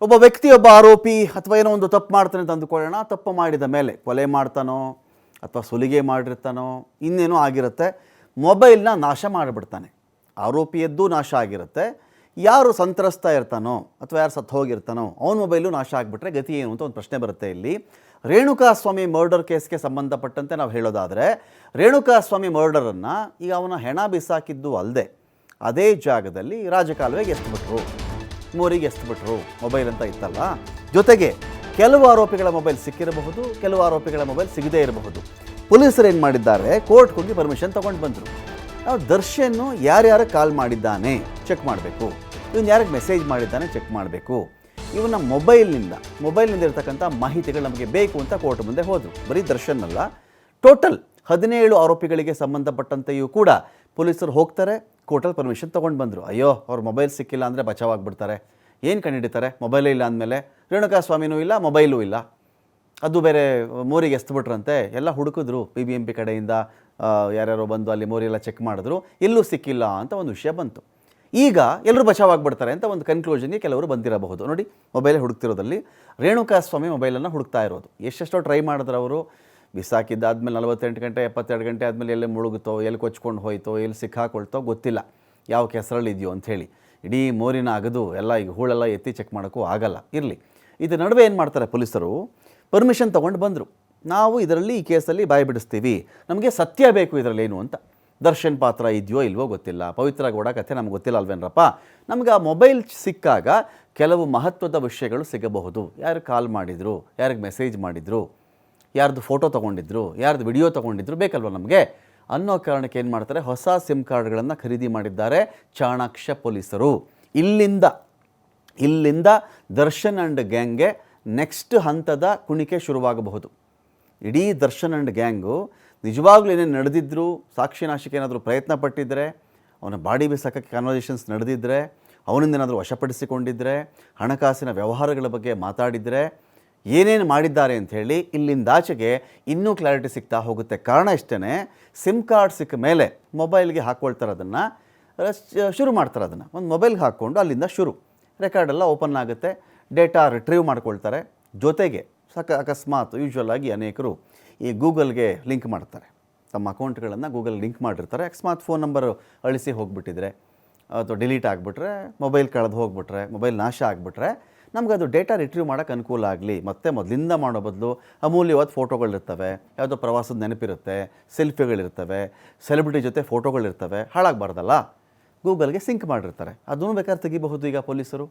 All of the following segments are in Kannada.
ಒಬ್ಬ ವ್ಯಕ್ತಿ ಒಬ್ಬ ಆರೋಪಿ ಅಥವಾ ಏನೋ ಒಂದು ತಪ್ಪು ಮಾಡ್ತಾನೆ ಅಂತ ಅಂದುಕೊಳ್ಳೋಣ. ತಪ್ಪು ಮಾಡಿದ ಮೇಲೆ ಕೊಲೆ ಮಾಡ್ತಾನೋ ಅಥವಾ ಸುಲಿಗೆ ಮಾಡಿರ್ತಾನೋ ಇನ್ನೇನೋ ಆಗಿರುತ್ತೆ, ಮೊಬೈಲ್ನ ನಾಶ ಮಾಡಿಬಿಡ್ತಾನೆ. ಆರೋಪಿಯದ್ದು ನಾಶ ಆಗಿರುತ್ತೆ, ಯಾರು ಸಂತ್ರಸ್ತ ಇರ್ತಾನೋ ಅಥವಾ ಯಾರು ಸತ್ತು ಹೋಗಿರ್ತಾನೋ ಅವನ ಮೊಬೈಲು ನಾಶ ಆಗಿಬಿಟ್ರೆ ಗತಿ ಏನು ಅಂತ ಒಂದು ಪ್ರಶ್ನೆ ಬರುತ್ತೆ. ಇಲ್ಲಿ ರೇಣುಕಾಸ್ವಾಮಿ ಮರ್ಡರ್ ಕೇಸ್ಗೆ ಸಂಬಂಧಪಟ್ಟಂತೆ ನಾವು ಹೇಳೋದಾದರೆ, ರೇಣುಕಾಸ್ವಾಮಿ ಮರ್ಡರನ್ನು ಈಗ ಅವನ ಹೆಣ ಬಿಸಾಕಿದ್ದು ಅಲ್ಲದೆ ಅದೇ ಜಾಗದಲ್ಲಿ ರಾಜಕಾಲುವೆಗೆ ಎಸ್ಬಿಟ್ರು, ಮೋರಿಗೆ ಎಸ್ಬಿಟ್ರು, ಮೊಬೈಲ್ ಅಂತ ಇತ್ತಲ್ಲ. ಜೊತೆಗೆ ಕೆಲವು ಆರೋಪಿಗಳ ಮೊಬೈಲ್ ಸಿಕ್ಕಿರಬಹುದು, ಕೆಲವು ಆರೋಪಿಗಳ ಮೊಬೈಲ್ ಸಿಗದೇ ಇರಬಹುದು. ಪೊಲೀಸರು ಏನು ಮಾಡಿದ್ದಾರೆ, ಕೋರ್ಟ್ಗೆ ಹೋಗಿ ಪರ್ಮಿಷನ್ ತೊಗೊಂಡು ಬಂದರು. ನಾವು ದರ್ಶನ್ ಯಾರ್ಯಾರು ಕಾಲ್ ಮಾಡಿದ್ದಾನೆ ಚೆಕ್ ಮಾಡಬೇಕು, ಇವನು ಯಾರಿಗೆ ಮೆಸೇಜ್ ಮಾಡಿದ್ದಾನೆ ಚೆಕ್ ಮಾಡಬೇಕು, ಇವನ ಮೊಬೈಲ್ನಿಂದ ಇರ್ತಕ್ಕಂಥ ಮಾಹಿತಿಗಳು ನಮಗೆ ಬೇಕು ಅಂತ ಕೋರ್ಟ್ ಮುಂದೆ ಹೋದರು. ಬರೀ ದರ್ಶನ್ ಅಲ್ಲ, ಟೋಟಲ್ 17 ಆರೋಪಿಗಳಿಗೆ ಸಂಬಂಧಪಟ್ಟಂತೆಯೂ ಕೂಡ ಪೊಲೀಸರು ಹೋಗ್ತಾರೆ, ಕೋರ್ಟಲ್ಲಿ ಪರ್ಮಿಷನ್ ತೊಗೊಂಡು ಬಂದರು. ಅಯ್ಯೋ ಅವ್ರ ಮೊಬೈಲ್ ಸಿಕ್ಕಿಲ್ಲ ಅಂದರೆ ಬಚಾವಾಗಿಬಿಡ್ತಾರೆ, ಏನು ಕಂಡುಹಿಡಿತಾರೆ, ಮೊಬೈಲೇ ಇಲ್ಲ ಅಂದಮೇಲೆ. ರೇಣುಕಾಸ್ವಾಮಿನೂ ಇಲ್ಲ, ಮೊಬೈಲೂ ಇಲ್ಲ, ಅದು ಬೇರೆ ಮೋರಿಗೆ ಎಸ್ಬಿಟ್ರಂತೆ. ಎಲ್ಲ ಹುಡುಕಿದ್ರು, BBMP ಕಡೆಯಿಂದ ಯಾರ್ಯಾರೋ ಬಂದು ಅಲ್ಲಿ ಮೋರಿಯೆಲ್ಲ ಚೆಕ್ ಮಾಡಿದ್ರು, ಎಲ್ಲೂ ಸಿಕ್ಕಿಲ್ಲ ಅಂತ ಒಂದು ವಿಷಯ ಬಂತು. ಈಗ ಎಲ್ಲರೂ ಬಚಾವಾಗಿಬಿಡ್ತಾರೆ ಅಂತ ಒಂದು ಕನ್ಕ್ಲೂಷನ್ಗೆ ಕೆಲವರು ಬಂದಿರಬಹುದು. ನೋಡಿ, ಮೊಬೈಲೇ ಹುಡುಕ್ತಿರೋದಲ್ಲಿ ರೇಣುಕಾಸ್ವಾಮಿ ಮೊಬೈಲನ್ನು ಹುಡುಕ್ತಾ ಇರೋದು. ಎಷ್ಟೆಷ್ಟೋ ಟ್ರೈ ಮಾಡಿದ್ರು ಅವರು, ಬಿಸಾಕಿದ್ದಾದ್ಮೇಲೆ 48 ಗಂಟೆ 72 ಗಂಟೆ ಆದಮೇಲೆ ಎಲ್ಲೇ ಮುಳುಗುತ್ತೋ, ಎಲ್ಲಿ ಕೊಚ್ಕೊಂಡು ಹೋಯ್ತೋ, ಎಲ್ಲಿ ಸಿಕ್ಕಾಕೊಳ್ತೋ ಗೊತ್ತಿಲ್ಲ, ಯಾವ ಕೆಸರಲ್ಲಿ ಇದೆಯೋ ಅಂಥೇಳಿ. ಇಡೀ ಮೋರಿನ ಅಗದು ಎಲ್ಲ ಈಗ ಹೂಳೆಲ್ಲ ಎತ್ತಿ ಚೆಕ್ ಮಾಡೋಕ್ಕೂ ಆಗಲ್ಲ. ಇರಲಿ, ಇದರ ನಡುವೆ ಏನು ಮಾಡ್ತಾರೆ ಪೊಲೀಸರು, ಪರ್ಮಿಷನ್ ತೊಗೊಂಡು ಬಂದರು. ನಾವು ಇದರಲ್ಲಿ ಈ ಕೇಸಲ್ಲಿ ಬಾಯಿ ಬಿಡಿಸ್ತೀವಿ, ನಮಗೆ ಸತ್ಯ ಬೇಕು ಇದರಲ್ಲಿ ಏನು ಅಂತ. ದರ್ಶನ್ ಪಾತ್ರ ಇದೆಯೋ ಇಲ್ವೋ ಗೊತ್ತಿಲ್ಲ, ಪವಿತ್ರ ಗೌಡ ಕಥೆ ನಮ್ಗೆ ಗೊತ್ತಿಲ್ಲ ಅಲ್ವೇನ್ರಪ್ಪ. ನಮ್ಗೆ ಆ ಮೊಬೈಲ್ ಸಿಕ್ಕಾಗ ಕೆಲವು ಮಹತ್ವದ ವಿಷಯಗಳು ಸಿಗಬಹುದು. ಯಾರು ಕಾಲ್ ಮಾಡಿದರು, ಯಾರಿಗೆ ಮೆಸೇಜ್ ಮಾಡಿದರು, ಯಾರ್ದು ಫೋಟೋ ತೊಗೊಂಡಿದ್ರು, ಯಾರ್ದು ವಿಡಿಯೋ ತೊಗೊಂಡಿದ್ರು ಬೇಕಲ್ವ ನಮಗೆ ಅನ್ನೋ ಕಾರಣಕ್ಕೆ ಏನು ಮಾಡ್ತಾರೆ, ಹೊಸ ಸಿಮ್ ಕಾರ್ಡ್ಗಳನ್ನು ಖರೀದಿ ಮಾಡಿದ್ದಾರೆ ಚಾಣಾಕ್ಷ ಪೊಲೀಸರು. ಇಲ್ಲಿಂದ ದರ್ಶನ್ ಆ್ಯಂಡ್ ಗ್ಯಾಂಗ್ಗೆ ನೆಕ್ಸ್ಟ್ ಹಂತದ ಕುಣಿಕೆ ಶುರುವಾಗಬಹುದು. ಇಡೀ ದರ್ಶನ್ ಆ್ಯಂಡ್ ಗ್ಯಾಂಗು ನಿಜವಾಗ್ಲೂ ಏನೇನು ನಡೆದಿದ್ರು, ಸಾಕ್ಷಿನಾಶಕ್ಕೆ ಏನಾದರೂ ಪ್ರಯತ್ನ ಪಟ್ಟಿದ್ದರೆ, ಅವನ ಬಾಡಿ ಬಿಸಾಕಕ್ಕೆ ಕಾನ್ವರ್ಸೇಷನ್ಸ್ ನಡೆದಿದ್ದರೆ, ಅವನಿಂದ ಏನಾದರೂ ವಶಪಡಿಸಿಕೊಂಡಿದ್ದರೆ, ಹಣಕಾಸಿನ ವ್ಯವಹಾರಗಳ ಬಗ್ಗೆ ಮಾತಾಡಿದರೆ, ಏನೇನು ಮಾಡಿದ್ದಾರೆ ಅಂಥೇಳಿ ಇಲ್ಲಿಂದಾಚೆಗೆ ಇನ್ನೂ ಕ್ಲಾರಿಟಿ ಸಿಗ್ತಾ ಹೋಗುತ್ತೆ. ಕಾರಣ ಇಷ್ಟೇ, ಸಿಮ್ ಕಾರ್ಡ್ ಸಿಕ್ಕ ಮೇಲೆ ಮೊಬೈಲ್ಗೆ ಹಾಕ್ಕೊಳ್ತಾರೆ, ಅದನ್ನು ಶುರು ಮಾಡ್ತಾರೆ. ಅದನ್ನು ಒಂದು ಮೊಬೈಲ್ಗೆ ಹಾಕ್ಕೊಂಡು ಅಲ್ಲಿಂದ ಶುರು, ರೆಕಾರ್ಡೆಲ್ಲ ಓಪನ್ ಆಗುತ್ತೆ, ಡೇಟಾ ರಿಟ್ರೀವ್ ಮಾಡ್ಕೊಳ್ತಾರೆ. ಜೊತೆಗೆ ಅಕಸ್ಮಾತ್ ಯೂಶ್ವಲಾಗಿ ಅನೇಕರು ಈ ಗೂಗಲ್ಗೆ ಲಿಂಕ್ ಮಾಡ್ತಾರೆ, ತಮ್ಮ ಅಕೌಂಟ್ಗಳನ್ನು ಗೂಗಲ್ ಲಿಂಕ್ ಮಾಡಿರ್ತಾರೆ. ಅಕಸ್ಮಾತ್ ಫೋನ್ ನಂಬರ್ ಅಳಿಸಿ ಹೋಗಿಬಿಟ್ಟಿದ್ರೆ ಅಥವಾ ಡಿಲೀಟ್ ಆಗಿಬಿಟ್ರೆ, ಮೊಬೈಲ್ ಕಳೆದು ಹೋಗಿಬಿಟ್ರೆ, ಮೊಬೈಲ್ ನಾಶ ಆಗಿಬಿಟ್ರೆ, ನಮ್ಗೆ ಅದು ಡೇಟಾ ರಿಟ್ರೀವ್ ಮಾಡೋಕ್ಕೆ ಅನುಕೂಲ ಆಗಲಿ. ಮತ್ತು ಮೊದಲಿಂದ ಮಾಡೋ ಬದಲು ಅಮೂಲ್ಯವಾದ ಫೋಟೋಗಳಿರ್ತವೆ, ಯಾವುದೋ ಪ್ರವಾಸದ ನೆನಪಿರುತ್ತೆ, ಸೆಲ್ಫಿಗಳಿರ್ತವೆ, ಸೆಲೆಬ್ರಿಟಿ ಜೊತೆ ಫೋಟೋಗಳಿರ್ತವೆ, ಹಾಳಾಗಬಾರ್ದಲ್ಲ. ಗೂಗಲ್ಗೆ ಸಿಂಕ್ ಮಾಡಿರ್ತಾರೆ, ಅದನ್ನು ಬೇಕಾದ್ರೆ ತೆಗಿಬಹುದು. ಈಗ ಪೊಲೀಸರು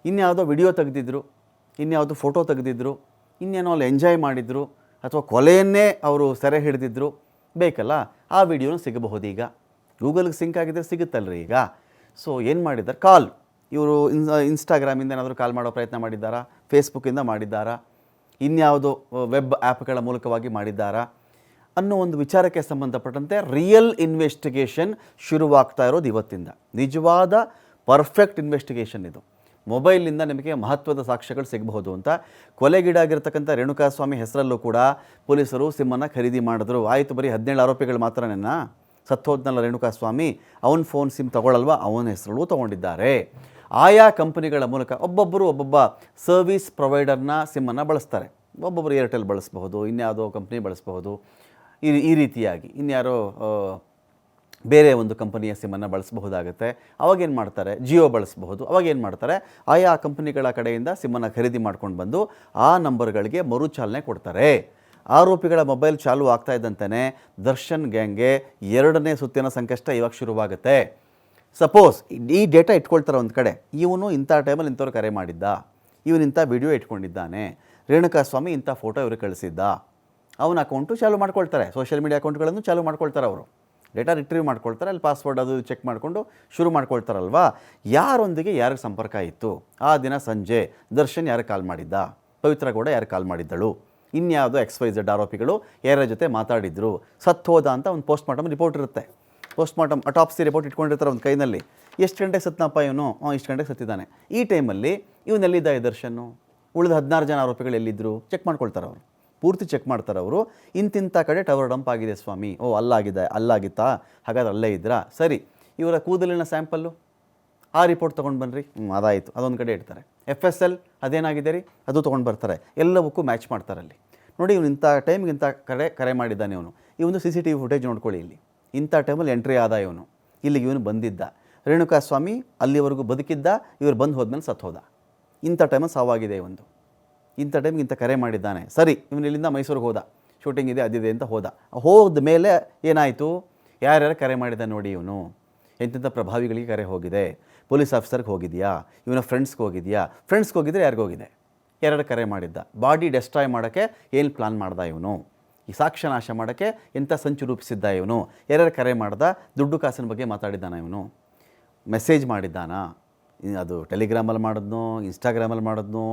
ಇನ್ಯಾವುದೋ ವಿಡಿಯೋ ತೆಗೆದಿದ್ರು, ಇನ್ಯಾವುದೋ ಫೋಟೋ ತೆಗೆದಿದ್ರು, ಇನ್ನೇನೋ ಅಲ್ಲಿ ಎಂಜಾಯ್ ಮಾಡಿದ್ರು, ಅಥವಾ ಕೊಲೆಯನ್ನೇ ಅವರು ಸೆರೆ ಹಿಡಿದಿದ್ರು, ಬೇಕಲ್ಲ, ಆ ವಿಡಿಯೋನೂ ಸಿಗಬಹುದು. ಈಗ ಗೂಗಲ್ಗೆ ಸಿಂಕ್ ಆಗಿದ್ದರೆ ಸಿಗುತ್ತಲ್ರಿ ಈಗ. ಸೊ ಏನು ಮಾಡಿದ್ದಾರೆ, ಕಾಲ್ ಇವರು ಇನ್ಸ್ಟಾಗ್ರಾಮಿಂದ ಏನಾದರೂ ಕಾಲ್ ಮಾಡೋ ಪ್ರಯತ್ನ ಮಾಡಿದ್ದಾರಾ, ಫೇಸ್ಬುಕ್ಕಿಂದ ಮಾಡಿದ್ದಾರಾ, ಇನ್ಯಾವುದೋ ವೆಬ್ ಆ್ಯಪ್ಗಳ ಮೂಲಕವಾಗಿ ಮಾಡಿದ್ದಾರಾ ಅನ್ನೋ ಒಂದು ವಿಚಾರಕ್ಕೆ ಸಂಬಂಧಪಟ್ಟಂತೆ ರಿಯಲ್ ಇನ್ವೆಸ್ಟಿಗೇಷನ್ ಶುರುವಾಗ್ತಾ ಇರೋದು ಇವತ್ತಿಂದ. ನಿಜವಾದ ಪರ್ಫೆಕ್ಟ್ ಇನ್ವೆಸ್ಟಿಗೇಷನ್ ಇದು. ಮೊಬೈಲಿಂದ ನಿಮಗೆ ಮಹತ್ವದ ಸಾಕ್ಷ್ಯಗಳು ಸಿಗಬಹುದು ಅಂತ. ಕೊಲೆಗೀಡಾಗಿರ್ತಕ್ಕಂಥ ರೇಣುಕಾಸ್ವಾಮಿ ಹೆಸರಲ್ಲೂ ಕೂಡ ಪೊಲೀಸರು ಸಿಮ್ಮನ್ನು ಖರೀದಿ ಮಾಡಿದ್ರು. ಆಯಿತು, ಬರೀ 17 ಆರೋಪಿಗಳು ಮಾತ್ರನೇನಾ, ಸತ್ತೋದ್ನಲ್ಲ ರೇಣುಕಾಸ್ವಾಮಿ, ಅವನ ಫೋನ್ ಸಿಮ್ ತೊಗೊಳ್ಳಲ್ವ, ಅವನ ಹೆಸರಲ್ಲೂ ತೊಗೊಂಡಿದ್ದಾರೆ. ಆಯಾ ಕಂಪನಿಗಳ ಮೂಲಕ ಒಬ್ಬೊಬ್ಬ ಸರ್ವಿಸ್ ಪ್ರೊವೈಡರ್ನ ಸಿಮ್ಮನ್ನು ಬಳಸ್ತಾರೆ. ಒಬ್ಬೊಬ್ಬರು ಏರ್ಟೆಲ್ ಬಳಸಬಹುದು, ಇನ್ಯಾವುದೋ ಕಂಪ್ನಿ ಬಳಸಬಹುದು, ಈ ರೀತಿಯಾಗಿ ಇನ್ಯಾರೋ ಬೇರೆ ಒಂದು ಕಂಪನಿಯ ಸಿಮ್ಮನ್ನು ಬಳಸಬಹುದಾಗುತ್ತೆ. ಅವಾಗೇನು ಮಾಡ್ತಾರೆ, ಜಿಯೋ ಬಳಸಬಹುದು. ಅವಾಗೇನು ಮಾಡ್ತಾರೆ, ಆಯಾ ಕಂಪನಿಗಳ ಕಡೆಯಿಂದ ಸಿಮ್ಮನ್ನು ಖರೀದಿ ಮಾಡ್ಕೊಂಡು ಬಂದು ಆ ನಂಬರ್ಗಳಿಗೆ ಮರುಚಾಲನೆ ಕೊಡ್ತಾರೆ. ಆರೋಪಿಗಳ ಮೊಬೈಲ್ ಚಾಲು ಆಗ್ತಾ ಇದ್ದಂತೆಯೇ ದರ್ಶನ್ ಗ್ಯಾಂಗ್ಗೆ 2ನೇ ಸುತ್ತಿನ ಸಂಕಷ್ಟ ಇವಾಗ ಶುರುವಾಗುತ್ತೆ. ಸಪೋಸ್ ಈ ಡೇಟಾ ಇಟ್ಕೊಳ್ತಾರೆ ಒಂದು ಕಡೆ, ಇವನು ಇಂಥ ಟೈಮಲ್ಲಿ ಇಂಥವ್ರು ಕರೆ ಮಾಡಿದ್ದ, ಇವನು ಇಂಥ ವಿಡಿಯೋ ಇಟ್ಕೊಂಡಿದ್ದಾನೆ, ರೇಣುಕಾಸ್ವಾಮಿ ಇಂಥ ಫೋಟೋ ಇವ್ರಿಗೆ ಕಳಿಸಿದ್ದ, ಅವನ ಅಕೌಂಟು ಚಾಲು ಮಾಡ್ಕೊಳ್ತಾರೆ, ಸೋಷಿಯಲ್ ಮೀಡಿಯಾ ಅಕೌಂಟ್ಗಳನ್ನು ಚಾಲು ಮಾಡ್ಕೊಳ್ತಾರೆ. ಅವರು ಡೇಟಾ ರಿಟ್ರೀವ್ ಮಾಡ್ಕೊಳ್ತಾರೆ, ಅಲ್ಲಿ ಪಾಸ್ವರ್ಡ್ ಅದು ಚೆಕ್ ಮಾಡಿಕೊಂಡು ಶುರು ಮಾಡ್ಕೊಳ್ತಾರಲ್ವಾ. ಯಾರೊಂದಿಗೆ ಯಾರಿಗೆ ಸಂಪರ್ಕ ಇತ್ತು, ಆ ದಿನ ಸಂಜೆ ದರ್ಶನ್ ಯಾರಿಗೆ ಕಾಲ್ ಮಾಡಿದ್ದ, ಪವಿತ್ರ ಗೌಡ ಯಾರಿಗೆ ಕಾಲ್ ಮಾಡಿದ್ದಳು, ಇನ್ಯಾವುದೋ XYZ ಆರೋಪಿಗಳು ಯಾರ ಜೊತೆ ಮಾತಾಡಿದ್ರು, ಸತ್ತೋದ ಅಂತ ಒಂದು ಪೋಸ್ಟ್ಮಾರ್ಟಮ್ ರಿಪೋರ್ಟ್ ಇರುತ್ತೆ. ಪೋಸ್ಟ್ಮಾರ್ಟಮ್ ಅಟಾಪ್ಸಿ ರಿಪೋರ್ಟ್ ಇಟ್ಕೊಂಡಿರ್ತಾರೆ ಒಂದು ಕೈನಲ್ಲಿ. ಎಷ್ಟು ಗಂಟೆಗೆ ಸತ್ತನಪ್ಪ ಇವನು, ಇಷ್ಟು ಗಂಟೆಗೆ ಸತ್ತಿದ್ದಾನೆ. ಈ ಟೈಮಲ್ಲಿ ಇವನೆಲ್ಲಿದ್ದ ಈ ದರ್ಶನ್ನು, ಉಳಿದ 16 ಜನ ಆರೋಪಿಗಳು ಎಲ್ಲಿದ್ದರು ಚೆಕ್ ಮಾಡ್ಕೊಳ್ತಾರೆ ಅವರು. ಪೂರ್ತಿ ಚೆಕ್ ಮಾಡ್ತಾರೆ ಅವರು. ಇಂತಿಂಥ ಕಡೆ ಟವರ್ ಡಂಪ್ ಆಗಿದೆ ಸ್ವಾಮಿ, ಅಲ್ಲಾಗಿತ್ತಾ, ಹಾಗಾದ್ರೆ ಅಲ್ಲೇ ಇದ್ರಾ, ಸರಿ, ಇವರ ಕೂದಲಿನ ಸ್ಯಾಂಪಲ್ಲು ಆ ರಿಪೋರ್ಟ್ ತೊಗೊಂಡು ಬನ್ನಿರಿ, ಅದಾಯಿತು, ಅದೊಂದು ಕಡೆ ಇಡ್ತಾರೆ. FSL ಅದೇನಾಗಿದೆ ರೀ, ಅದು ತೊಗೊಂಡು ಬರ್ತಾರೆ, ಎಲ್ಲವಕ್ಕೂ ಮ್ಯಾಚ್ ಮಾಡ್ತಾರೆ ಅಲ್ಲಿ. ನೋಡಿ ಇವನು ಇಂಥ ಟೈಮ್ಗೆ ಇಂಥ ಕರೆ ಮಾಡಿದ್ದಾನೆ ಇವನು, ಈ ಒಂದು CCTV ಫುಟೇಜ್ ನೋಡ್ಕೊಳ್ಳಿ, ಇಲ್ಲಿ ಇಂಥ ಟೈಮಲ್ಲಿ ಎಂಟ್ರಿ ಆದ ಇವನು, ಇಲ್ಲಿಗೆ ಇವನು ಬಂದಿದ್ದ, ರೇಣುಕಾಸ್ವಾಮಿ ಅಲ್ಲಿವರೆಗೂ ಬದುಕಿದ್ದ, ಇವರು ಬಂದು ಹೋದ್ಮೇಲೆ ಸತ್ತು ಹೋದ, ಇಂಥ ಟೈಮಲ್ಲಿ ಸಾವಾಗಿದೆ ಒಂದು, ಇಂಥ ಟೈಮ್ಗೆ ಇಂಥ ಕರೆ ಮಾಡಿದ್ದಾನೆ. ಸರಿ, ಇವನು ಇಲ್ಲಿಂದ ಮೈಸೂರಿಗೆ ಹೋದ, ಶೂಟಿಂಗ್ ಇದೆ ಅದಿದೆ ಅಂತ ಹೋದ ಮೇಲೆ ಏನಾಯಿತು, ಯಾರ್ಯಾರು ಕರೆ ಮಾಡಿದ ನೋಡಿ, ಇವನು ಎಂತೆಂಥ ಪ್ರಭಾವಿಗಳಿಗೆ ಕರೆ ಹೋಗಿದೆ, ಪೊಲೀಸ್ ಆಫೀಸರ್ಗೆ ಹೋಗಿದೆಯಾ, ಇವನ ಫ್ರೆಂಡ್ಸ್ಗೆ ಹೋಗಿದೆಯಾ, ಫ್ರೆಂಡ್ಸ್ಗೆ ಹೋಗಿದ್ರೆ ಯಾರಿಗೋಗಿದೆ, ಎರಡು ಕರೆ ಮಾಡಿದ್ದ, ಬಾಡಿ ಡೆಸ್ಟ್ರಾಯ್ ಮಾಡೋಕ್ಕೆ ಏನು ಪ್ಲಾನ್ ಮಾಡ್ದ ಇವನು, ಈ ಸಾಕ್ಷ್ಯ ನಾಶ ಮಾಡೋಕ್ಕೆ ಎಂಥ ಸಂಚು ರೂಪಿಸಿದ್ದ ಇವನು, ಯಾರ್ಯಾರು ಕರೆ ಮಾಡ್ದ, ದುಡ್ಡು ಕಾಸಿನ ಬಗ್ಗೆ ಮಾತಾಡಿದ್ದಾನ ಇವನು, ಮೆಸೇಜ್ ಮಾಡಿದ್ದಾನ, ಅದು ಟೆಲಿಗ್ರಾಮಲ್ಲಿ ಮಾಡಿದ್ನೋ, ಇನ್ಸ್ಟಾಗ್ರಾಮಲ್ಲಿ ಮಾಡಿದ್ನೋ,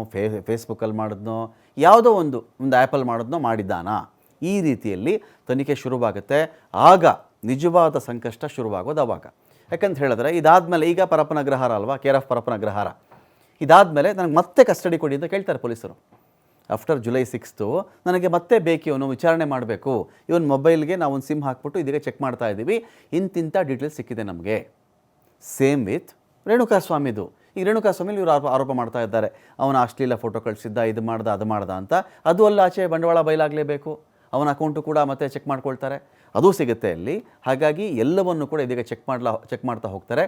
ಫೇಸ್ಬುಕ್ಕಲ್ಲಿ ಮಾಡಿದ್ನೋ, ಯಾವುದೋ ಒಂದು ಆ್ಯಪಲ್ಲಿ ಮಾಡಿದ್ನೋ ಮಾಡಿದ್ದಾನಾ, ಈ ರೀತಿಯಲ್ಲಿ ತನಿಖೆ ಶುರುವಾಗುತ್ತೆ. ಆಗ ನಿಜವಾದ ಸಂಕಷ್ಟ ಶುರುವಾಗೋದು ಅವಾಗ. ಯಾಕಂತ ಹೇಳಿದ್ರೆ ಇದಾದಮೇಲೆ ಈಗ ಪರಪ್ಪನ ಅಗ್ರಹಾರ ಅಲ್ವಾ, ಕೇರ್ ಆಫ್ ಪರಪ್ಪನ ಅಗ್ರಹಾರ, ಇದಾದಮೇಲೆ ನನಗೆ ಮತ್ತೆ ಕಸ್ಟಡಿ ಕೊಡಿ ಅಂತ ಕೇಳ್ತಾರೆ ಪೊಲೀಸರು. ಆಫ್ಟರ್ July 6 ನನಗೆ ಮತ್ತೆ ಬೇಕು, ಇವನು ವಿಚಾರಣೆ ಮಾಡಬೇಕು, ಇವನು ಮೊಬೈಲ್ಗೆ ನಾವು ಒಂದು ಸಿಮ್ ಹಾಕ್ಬಿಟ್ಟು ಇದೀಗ ಚೆಕ್ ಮಾಡ್ತಾ ಇದ್ದೀವಿ, ಇಂತಿಂಥ ಡೀಟೇಲ್ಸ್ ಸಿಕ್ಕಿದೆ ನಮಗೆ. ಸೇಮ್ ವಿತ್ ರೇಣುಕಾಸ್ವಾಮಿದು. ಈಗ ರೇಣುಕಾಸ್ವಾಮಿಲಿ ಇವರು ಆರೋಪ ಮಾಡ್ತಾ ಇದ್ದಾರೆ, ಅವನ ಅಶ್ಲೀಲ ಫೋಟೋ ಕಳಿಸಿದ್ದ, ಇದು ಮಾಡ್ದ ಅದು ಮಾಡ್ದ ಅಂತ. ಅದು ಅಲ್ಲ, ಆಚೆ ಬಂಡವಾಳ ಬಯಲಾಗಲೇಬೇಕು, ಅವನ ಅಕೌಂಟು ಕೂಡ ಮತ್ತೆ ಚೆಕ್ ಮಾಡ್ಕೊಳ್ತಾರೆ, ಅದು ಸಿಗುತ್ತೆ ಅಲ್ಲಿ. ಹಾಗಾಗಿ ಎಲ್ಲವನ್ನು ಕೂಡ ಇದೀಗ ಚೆಕ್ ಮಾಡ್ತಾ ಹೋಗ್ತಾರೆ.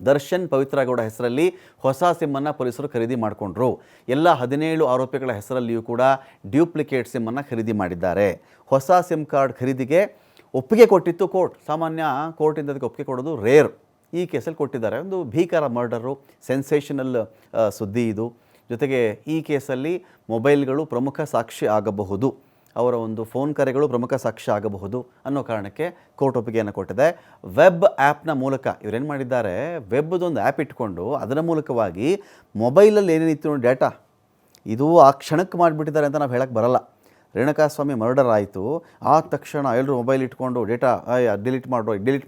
ದರ್ಶನ್ ಪವಿತ್ರ ಗೌಡ ಹೆಸರಲ್ಲಿ ಹೊಸ ಸಿಮ್ಮನ್ನು ಪೊಲೀಸರು ಖರೀದಿ ಮಾಡಿಕೊಂಡ್ರು. ಎಲ್ಲ 17 ಆರೋಪಿಗಳ ಹೆಸರಲ್ಲಿಯೂ ಕೂಡ ಡ್ಯೂಪ್ಲಿಕೇಟ್ ಸಿಮ್ಮನ್ನು ಖರೀದಿ ಮಾಡಿದ್ದಾರೆ. ಹೊಸ ಸಿಮ್ ಕಾರ್ಡ್ ಖರೀದಿಗೆ ಒಪ್ಪಿಗೆ ಕೊಟ್ಟಿತ್ತು ಕೋರ್ಟ್. ಸಾಮಾನ್ಯ ಕೋರ್ಟಿಂದ ಅದಕ್ಕೆ ಒಪ್ಪಿಗೆ ಕೊಡೋದು ರೇರ್. ಈ ಕೇಸಲ್ಲಿ ಕೊಟ್ಟಿದ್ದಾರೆ. ಒಂದು ಭೀಕರ ಮರ್ಡರು, ಸೆನ್ಸೇಷನಲ್ ಸುದ್ದಿ ಇದು. ಜೊತೆಗೆ ಈ ಕೇಸಲ್ಲಿ ಮೊಬೈಲ್ಗಳು ಪ್ರಮುಖ ಸಾಕ್ಷಿ ಆಗಬಹುದು, ಅವರ ಒಂದು ಫೋನ್ ಕರೆಗಳು ಪ್ರಮುಖ ಸಾಕ್ಷ್ಯ ಆಗಬಹುದು ಅನ್ನೋ ಕಾರಣಕ್ಕೆ ಕೋರ್ಟ್ ಒಪ್ಪಿಗೆಯನ್ನು ಕೊಟ್ಟಿದೆ. ವೆಬ್ ಆ್ಯಪ್ನ ಮೂಲಕ ಇವರೇನು ಮಾಡಿದ್ದಾರೆ, ವೆಬ್ದೊಂದು ಆ್ಯಪ್ ಇಟ್ಕೊಂಡು ಅದರ ಮೂಲಕವಾಗಿ ಮೊಬೈಲಲ್ಲಿ ಏನೇನಿತ್ತು ಡೇಟಾ ಇದು ಆ ಕ್ಷಣಕ್ಕೆ ಮಾಡಿಬಿಟ್ಟಿದ್ದಾರೆ ಅಂತ ನಾವು ಹೇಳಕ್ಕೆ ಬರಲ್ಲ. ರೇಣುಕಾಸ್ವಾಮಿ ಮರ್ಡರ್ ಆಯಿತು, ಆದ ತಕ್ಷಣ ಎಲ್ಲರೂ ಮೊಬೈಲ್ ಇಟ್ಕೊಂಡು ಡೇಟಾ ಡಿಲೀಟ್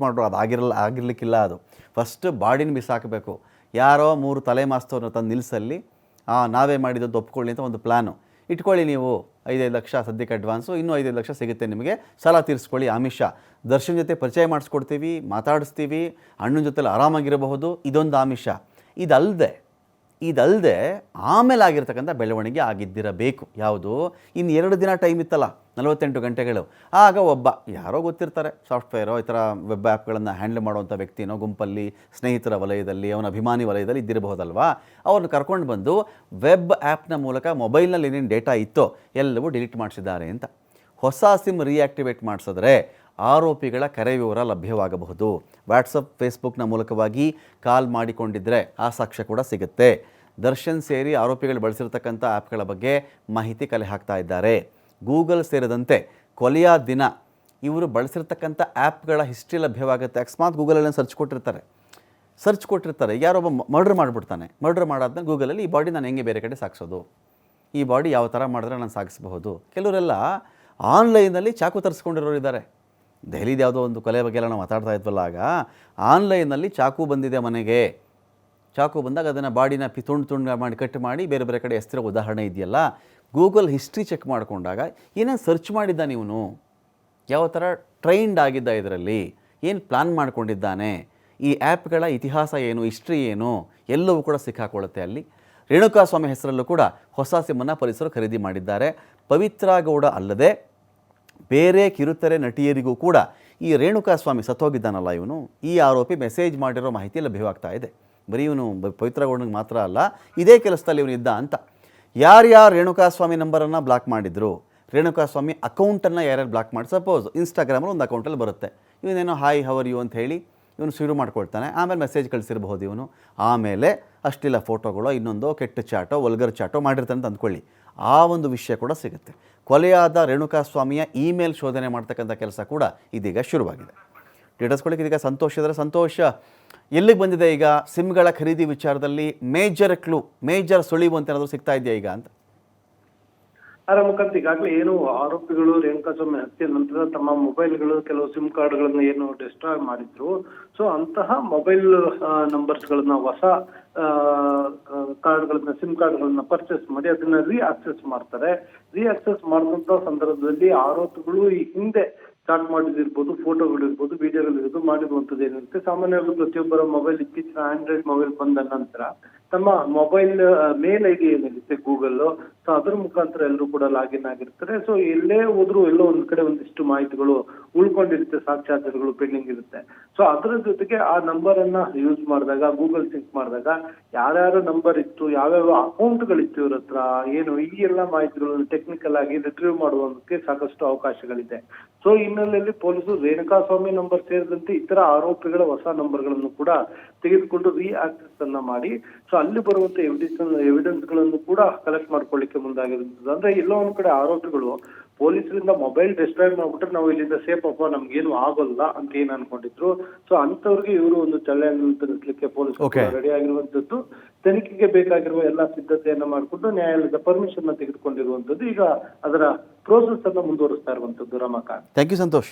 ಮಾಡ್ರೋ ಅದು ಆಗಿರಲಿಕ್ಕಿಲ್ಲ. ಅದು ಫಸ್ಟ್ ಬಾಡಿನ ಬಿಸಾಕಬೇಕು. ಯಾರೋ 3 ತಲೆ ಮಾಸ್ತವ್ರನ್ನ ತಂದು ನಿಲ್ಲಿಸಲ್ಲಿ, ನಾವೇ ಮಾಡಿದ್ದು ಒಪ್ಕೊಳ್ಳಿ ಅಂತ ಒಂದು ಪ್ಲ್ಯಾನು ಇಟ್ಕೊಳ್ಳಿ. ನೀವು 5 ಲಕ್ಷ ಸದ್ಯಕ್ಕೆ ಅಡ್ವಾನ್ಸು, ಇನ್ನೂ 5 ಲಕ್ಷ ಸಿಗುತ್ತೆ ನಿಮಗೆ, ಸಾಲ ತೀರಿಸ್ಕೊಳ್ಳಿ. ಆಮಿಷ. ದರ್ಶನ್ ಜೊತೆ ಪರಿಚಯ ಮಾಡಿಸ್ಕೊಡ್ತೀವಿ, ಮಾತಾಡಿಸ್ತೀವಿ, ಅಣ್ಣನ ಜೊತೆಲಿ ಆರಾಮಾಗಿರಬಹುದು, ಇದೊಂದು ಆಮಿಷ. ಇದಲ್ಲದೆ ಆಮೇಲೆ ಆಗಿರ್ತಕ್ಕಂಥ ಬೆಳವಣಿಗೆ ಆಗಿದ್ದಿರಬೇಕು. ಯಾವುದು, ಇನ್ನು 2 ದಿನ ಟೈಮ್ ಇತ್ತಲ್ಲ, 48 ಗಂಟೆಗಳು. ಆಗ ಒಬ್ಬ ಯಾರೋ ಗೊತ್ತಿರ್ತಾರೆ, ಸಾಫ್ಟ್ವೇರೋ ಈ ಥರ ವೆಬ್ ಆ್ಯಪ್ಗಳನ್ನು ಹ್ಯಾಂಡಲ್ ಮಾಡುವಂಥ ವ್ಯಕ್ತಿನೋ ಗುಂಪಲ್ಲಿ, ಸ್ನೇಹಿತರ ವಲಯದಲ್ಲಿ, ಅವನ ಅಭಿಮಾನಿ ವಲಯದಲ್ಲಿ ಇದ್ದಿರಬಹುದಲ್ವಾ, ಅವ್ರನ್ನ ಕರ್ಕೊಂಡು ಬಂದು ವೆಬ್ ಆ್ಯಪ್ನ ಮೂಲಕ ಮೊಬೈಲ್ನಲ್ಲಿ ಏನೇನು ಡೇಟಾ ಇತ್ತೋ ಎಲ್ಲವೂ ಡಿಲೀಟ್ ಮಾಡಿಸಿದ್ದಾರೆ ಅಂತ. ಹೊಸ ಸಿಮ್ ರಿಯಾಕ್ಟಿವೇಟ್ ಮಾಡಿಸಿದ್ರೆ ಆರೋಪಿಗಳ ಕರೆ ವಿವರ ಲಭ್ಯವಾಗಬಹುದು. ವಾಟ್ಸಪ್, ಫೇಸ್ಬುಕ್ನ ಮೂಲಕವಾಗಿ ಕಾಲ್ ಮಾಡಿಕೊಂಡಿದ್ದರೆ ಆ ಸಾಕ್ಷ್ಯ ಕೂಡ ಸಿಗುತ್ತೆ. ದರ್ಶನ್ ಸೇರಿ ಆರೋಪಿಗಳು ಬಳಸಿರ್ತಕ್ಕಂಥ ಆ್ಯಪ್ಗಳ ಬಗ್ಗೆ ಮಾಹಿತಿ ಕಲೆ ಹಾಕ್ತಾ ಇದ್ದಾರೆ. ಗೂಗಲ್ ಸೇರಿದಂತೆ ಕೊಲೆಯ ದಿನ ಇವರು ಬಳಸಿರ್ತಕ್ಕಂಥ ಆ್ಯಪ್ಗಳ ಹಿಸ್ಟ್ರಿ ಲಭ್ಯವಾಗುತ್ತೆ. ಅಕಸ್ಮಾತ್ ಗೂಗಲಲ್ಲಿ ಸರ್ಚ್ ಕೊಟ್ಟಿರ್ತಾರೆ, ಯಾರೊಬ್ಬ ಮರ್ಡರ್ ಮಾಡಿಬಿಡ್ತಾನೆ. ಮರ್ಡರ್ ಮಾಡಾದ್ಮೇಲೆ ಗೂಗಲಲ್ಲಿ ಈ ಬಾಡಿ ನಾನು ಹೆಂಗೆ ಬೇರೆ ಕಡೆ ಸಾಗಿಸೋದು, ಈ ಬಾಡಿ ಯಾವ ಥರ ಮಾಡಿದ್ರೆ ನಾನು ಸಾಗಿಸಬಹುದು. ಕೆಲವರೆಲ್ಲ ಆನ್ಲೈನಲ್ಲಿ ಚಾಕು ತರಿಸ್ಕೊಂಡಿರೋರು ಇದ್ದಾರೆ. ದೆಹಲಿದು ಯಾವುದೋ ಒಂದು ಕೊಲೆ ಬಗ್ಗೆ ಎಲ್ಲ ನಾವು ಮಾತಾಡ್ತಾ ಇದ್ವಲ್ಲ, ಆಗ ಆನ್ಲೈನಲ್ಲಿ ಚಾಕು ಬಂದಿದೆ ಮನೆಗೆ. ಚಾಕು ಬಂದಾಗ ಅದನ್ನು ಬಾಡಿನ ತುಂಡು ಮಾಡಿ ಕಟ್ ಮಾಡಿ ಬೇರೆ ಬೇರೆ ಕಡೆ ಎಸ್ತಿರೋ ಉದಾಹರಣೆ ಇದೆಯಲ್ಲ. ಗೂಗಲ್ ಹಿಸ್ಟ್ರಿ ಚೆಕ್ ಮಾಡಿಕೊಂಡಾಗ ಏನೇನು ಸರ್ಚ್ ಮಾಡಿದ್ದಾನೆ ಇವನು, ಯಾವ ಥರ ಟ್ರೈನ್ಡ್ ಆಗಿದ್ದ, ಇದರಲ್ಲಿ ಏನು ಪ್ಲ್ಯಾನ್ ಮಾಡ್ಕೊಂಡಿದ್ದಾನೆ, ಈ ಆ್ಯಪ್ಗಳ ಇತಿಹಾಸ ಏನು, ಹಿಸ್ಟ್ರಿ ಏನು, ಎಲ್ಲವೂ ಕೂಡ ಸಿಕ್ಕಾಕೊಳ್ಳುತ್ತೆ ಅಲ್ಲಿ. ರೇಣುಕಾಸ್ವಾಮಿ ಹೆಸರಲ್ಲೂ ಕೂಡ ಹೊಸ ಸಿಮ್ಮನ್ನು ಪೊಲೀಸರು ಖರೀದಿ ಮಾಡಿದ್ದಾರೆ. ಪವಿತ್ರ ಗೌಡ ಅಲ್ಲದೆ ಬೇರೆ ಕಿರುತೆರೆ ನಟಿಯರಿಗೂ ಕೂಡ ಈ ರೇಣುಕಾಸ್ವಾಮಿ ಸತ್ತೋಗಿದ್ದಾನಲ್ಲ ಇವನು, ಈ ಆರೋಪಿ ಮೆಸೇಜ್ ಮಾಡಿರೋ ಮಾಹಿತಿ ಲಭ್ಯವಾಗ್ತಾ ಇದೆ. ಬರೀ ಇವನು ಪವಿತ್ರ ಗೌಡನಿಗೆ ಮಾತ್ರ ಅಲ್ಲ, ಇದೇ ಕೆಲಸದಲ್ಲಿ ಇವನು ಇದ್ದ ಅಂತ. ಯಾರ್ಯಾರು ರೇಣುಕಾಸ್ವಾಮಿ ನಂಬರನ್ನು ಬ್ಲಾಕ್ ಮಾಡಿದ್ರು, ರೇಣುಕಾಸ್ವಾಮಿ ಅಕೌಂಟನ್ನು ಯಾರ್ಯಾರು ಬ್ಲಾಕ್ ಮಾಡಿ, ಸಪೋಸ್ ಇನ್ಸ್ಟಾಗ್ರಾಮಲ್ಲಿ ಒಂದು ಅಕೌಂಟಲ್ಲಿ ಬರುತ್ತೆ, ಇವನೇನೋ ಹಾಯ್ ಹವರ್ ಯು ಅಂತ ಹೇಳಿ ಇವನು ಶುರು ಮಾಡ್ಕೊಳ್ತಾನೆ. ಆಮೇಲೆ ಮೆಸೇಜ್ ಕಳಿಸಿರ್ಬಹುದು ಇವನು. ಆಮೇಲೆ ಅಷ್ಟಿಲ್ಲ ಫೋಟೋಗಳು, ಇನ್ನೊಂದು ಕೆಟ್ಟ ಚಾಟೋ, ವಲ್ಗರ್ ಚಾಟೋ ಮಾಡಿರ್ತಾನೆ ಅಂತ ಅಂದ್ಕೊಳ್ಳಿ. ಆ ಒಂದು ವಿಷಯ ಕೂಡ ಸಿಗುತ್ತೆ. ಕೊಲೆಯಾದ ರೇಣುಕಾಸ್ವಾಮಿಯ ಇಮೇಲ್ ಶೋಧನೆ ಮಾಡ್ತಕ್ಕಂಥ ಕೆಲಸ ಕೂಡ ಇದೀಗ ಶುರುವಾಗಿದೆ. ಡೀಟೇಲ್ಸ್ಗಳಿಗೆ ಇದೀಗ ಸಂತೋಷ ಇದ್ದರೆ, ಸಂತೋಷ ಎಲ್ಲಿಗೆ ಬಂದಿದೆ ಈಗ ಸಿಮ್ಗಳ ಖರೀದಿ ವಿಚಾರದಲ್ಲಿ ಮೇಜರ್ ಸುಳಿವು ಅಂತ ಏನಾದರೂ ಸಿಗ್ತಾ ಇದೆಯಾ ಈಗ ಅಂತ? ಮುಖಾಂತರ ಈಗಾಗಲೇ ಏನು ಆರೋಪಿಗಳು ರೇಣುಕಾಸ್ವಾಮಿ ಹತ್ಯೆ ನಂತರ ತಮ್ಮ ಮೊಬೈಲ್ಗಳು, ಕೆಲವು ಸಿಮ್ ಕಾರ್ಡ್ಗಳನ್ನ ಏನು ಡಿಸ್ಟ್ರಾಯ್ ಮಾಡಿದ್ರು, ಸೊ ಅಂತಹ ಮೊಬೈಲ್ ನಂಬರ್ಸ್ ಗಳನ್ನ, ಹೊಸ ಕಾರ್ಡ್ಗಳನ್ನ, ಸಿಮ್ ಕಾರ್ಡ್ಗಳನ್ನ ಪರ್ಚೇಸ್ ಮಾಡಿ ಅದನ್ನ ರೀಆಕ್ಸೆಸ್ ಮಾಡ್ತಾರೆ. ರೀಆಕ್ಸೆಸ್ ಮಾಡಿದಂತ ಸಂದರ್ಭದಲ್ಲಿ ಆರೋಪಿಗಳು ಈ ಹಿಂದೆ ಚಾಟ್ ಮಾಡಿದಿರ್ಬೋದು, ಫೋಟೋಗಳಿರ್ಬೋದು, ವಿಡಿಯೋಗಳಿರ್ಬೋದು ಮಾಡಿರುವಂತದ್ದು ಏನಿರುತ್ತೆ. ಸಾಮಾನ್ಯವಾಗಿ ಪ್ರತಿಯೊಬ್ಬರ ಮೊಬೈಲ್, ಇತ್ತೀಚಿನ ಆಂಡ್ರಾಯ್ಡ್ ಮೊಬೈಲ್ ಬಂದ ನಂತರ ತಮ್ಮ ಮೊಬೈಲ್ ಮೇಲ್ ಐಡಿ ಏನಿರುತ್ತೆ ಗೂಗಲ್, ಸೊ ಅದ್ರ ಮುಖಾಂತರ ಎಲ್ಲರೂ ಕೂಡ ಲಾಗಿನ್ ಆಗಿರ್ತಾರೆ. ಸೊ ಎಲ್ಲೇ ಹೋದ್ರು ಎಲ್ಲೋ ಒಂದ್ ಕಡೆ ಒಂದಿಷ್ಟು ಮಾಹಿತಿಗಳು ಉಳ್ಕೊಂಡಿರುತ್ತೆ, ಸಾಕ್ಷ್ಯಾಧಾರಗಳು ಪೆಂಡಿಂಗ್ ಇರುತ್ತೆ. ಸೊ ಅದರ ಜೊತೆಗೆ ಆ ನಂಬರ್ ಅನ್ನ ಯೂಸ್ ಮಾಡಿದಾಗ, ಗೂಗಲ್ ಸಿಂಕ್ ಮಾಡಿದಾಗ ಯಾರ್ಯಾರ ನಂಬರ್ ಇತ್ತು, ಯಾವ್ಯಾವ ಅಕೌಂಟ್ಗಳಿತ್ತು ಇವ್ರ ಹತ್ರ, ಏನು ಈ ಎಲ್ಲಾ ಮಾಹಿತಿಗಳನ್ನು ಟೆಕ್ನಿಕಲ್ ಆಗಿ ರಿಟ್ರೀವ್ ಮಾಡುವುದಕ್ಕೆ ಸಾಕಷ್ಟು ಅವಕಾಶಗಳಿದೆ. ಸೊ ಹಿನ್ನೆಲೆಯಲ್ಲಿ ಪೊಲೀಸರು ರೇಣುಕಾಸ್ವಾಮಿ ನಂಬರ್ ಸೇರಿದಂತೆ ಇತರ ಆರೋಪಿಗಳ ಹೊಸ ನಂಬರ್ಗಳನ್ನು ಕೂಡ ತೆಗೆದುಕೊಂಡು ರೀಆಕ್ಸೆಸ್ ಅನ್ನ ಮಾಡಿ, ಸೊ ಅಲ್ಲಿ ಬರುವಂತ ಎವಿಡೆನ್ಸ್ ಗಳನ್ನು ಕೂಡ ಕಲೆಕ್ಟ್ ಮಾಡ್ಕೊಳ್ಳಿಕ್ಕೆ ಮುಂದಾಗಿರುತ್ತದೆ. ಅಂದ್ರೆ ಎಲ್ಲೋ ಒಂದ್ ಕಡೆ ಆರೋಪಿಗಳು ಪೊಲೀಸರಿಂದ ಮೊಬೈಲ್ ಡಿಸ್ಟ್ರಾಯ್ ಮಾಡ್ಬಿಟ್ರೆ ನಾವು ಇಲ್ಲಿಂದ ಸೇಫ್ ಅಪ್ಪ, ನಮ್ಗೇನು ಆಗೋಲ್ಲ ಅಂತ ಏನ್ ಅನ್ಕೊಂಡಿದ್ರು. ಸೊ ಅಂತವ್ರಿಗೆ ಇವರು ಒಂದು ಚಳ್ಳೆಯನ್ನು ತರಿಸಲಿಕ್ಕೆ ಪೊಲೀಸರು ರೆಡಿ ಆಗಿರುವಂತದ್ದು. ತನಿಖೆಗೆ ಬೇಕಾಗಿರುವ ಎಲ್ಲಾ ಸಿದ್ಧತೆಯನ್ನ ಮಾಡಿಕೊಂಡು ನ್ಯಾಯಾಲಯದ ಪರ್ಮಿಷನ್ ತೆಗೆದುಕೊಂಡಿರುವಂತದ್ದು. ಈಗ ಅದರ ಪ್ರೋಸೆಸ್ ಅನ್ನ ಮುಂದುವರಿಸ್ತಾ ಇರುವಂತದ್ದು. Ramakant, thank you Santosh.